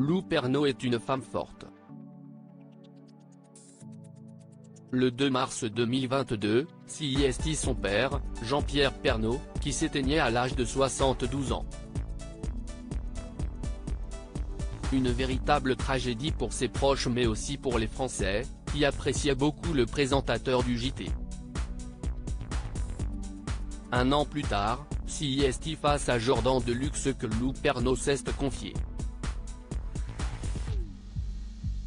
Lou Pernaut est une femme forte. Le 2 mars 2022, CIST son père, Jean-Pierre Pernaut, qui s'éteignait à l'âge de 72 ans. Une véritable tragédie pour ses proches mais aussi pour les Français, qui appréciaient beaucoup le présentateur du JT. Un an plus tard, CIST face à Jordan Deluxe que Lou Pernaut s'est confié.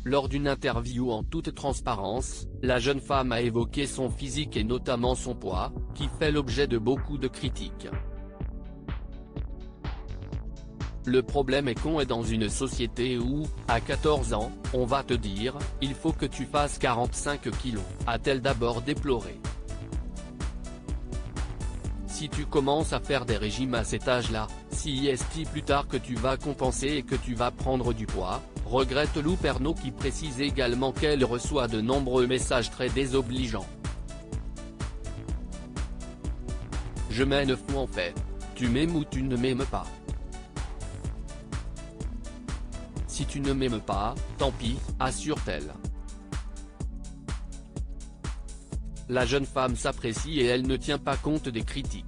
Lors d'une interview en toute transparence, la jeune femme a évoqué son physique et notamment son poids, qui fait l'objet de beaucoup de critiques. Le problème est qu'on est dans une société où, à 14 ans, on va te dire « il faut que tu fasses 45 kilos », a-t-elle d'abord déploré. Si tu commences à faire des régimes à cet âge-là, CIST plus tard que tu vas compenser et que tu vas prendre du poids, regrette Lou Pernaut qui précise également qu'elle reçoit de nombreux messages très désobligeants. Je m'en fous en fait. Tu m'aimes ou tu ne m'aimes pas. Si tu ne m'aimes pas, tant pis, assure-t-elle. La jeune femme s'apprécie et elle ne tient pas compte des critiques.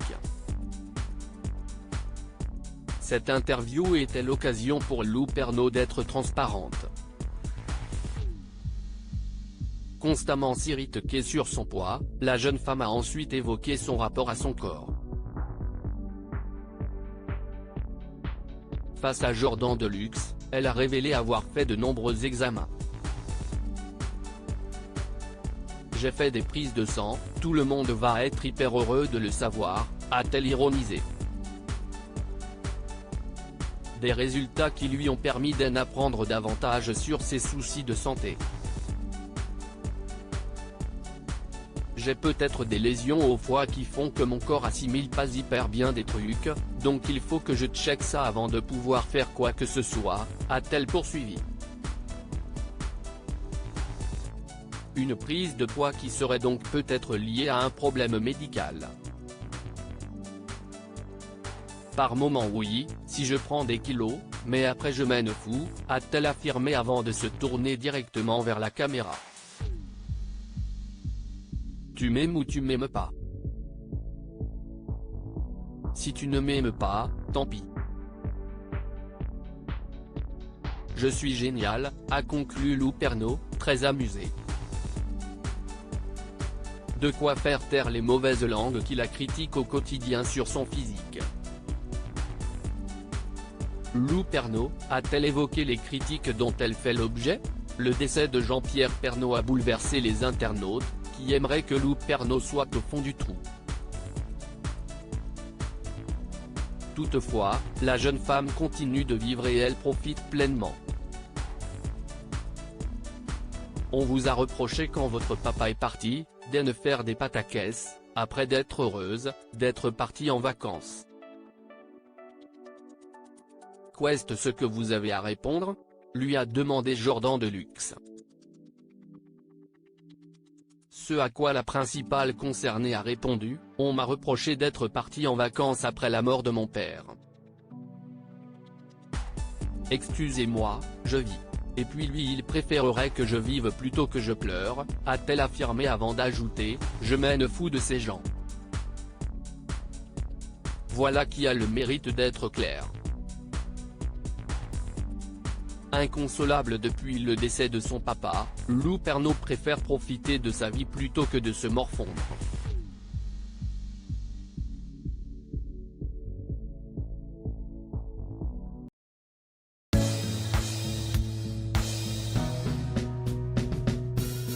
Cette interview était l'occasion pour Lou Pernaut d'être transparente. Constamment s'irriter sur son poids, la jeune femme a ensuite évoqué son rapport à son corps. Face à Jordan Deluxe, elle a révélé avoir fait de nombreux examens. J'ai fait des prises de sang, tout le monde va être hyper heureux de le savoir, a-t-elle ironisé. Des résultats qui lui ont permis d'en apprendre davantage sur ses soucis de santé. J'ai peut-être des lésions au foie qui font que mon corps assimile pas hyper bien des trucs, donc il faut que je check ça avant de pouvoir faire quoi que ce soit, a-t-elle poursuivi. Une prise de poids qui serait donc peut-être liée à un problème médical. Par moment oui, si je prends des kilos, mais après je m'en fous, a-t-elle affirmé avant de se tourner directement vers la caméra. Tu m'aimes ou tu m'aimes pas. Si tu ne m'aimes pas, tant pis. Je suis génial, a conclu Lou Pernaut, très amusé. De quoi faire taire les mauvaises langues qui la critiquent au quotidien sur son physique. Lou Pernaut, a-t-elle évoqué les critiques dont elle fait l'objet? Le décès de Jean-Pierre Pernaut a bouleversé les internautes, qui aimeraient que Lou Pernaut soit au fond du trou. Toutefois, la jeune femme continue de vivre et elle profite pleinement. On vous a reproché quand votre papa est parti, de faire des pataquès, après d'être heureuse, d'être partie en vacances. Qu'est-ce ce que vous avez à répondre? Lui a demandé Jordan Deluxe. Ce à quoi la principale concernée a répondu, on m'a reproché d'être partie en vacances après la mort de mon père. Excusez-moi, je vis. Et puis lui il préférerait que je vive plutôt que je pleure, a-t-elle affirmé avant d'ajouter, je m'en fous de ces gens. Voilà qui a le mérite d'être clair. Inconsolable depuis le décès de son papa, Lou Pernaut préfère profiter de sa vie plutôt que de se morfondre.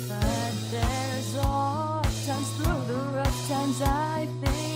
But there's all times through the rough times I think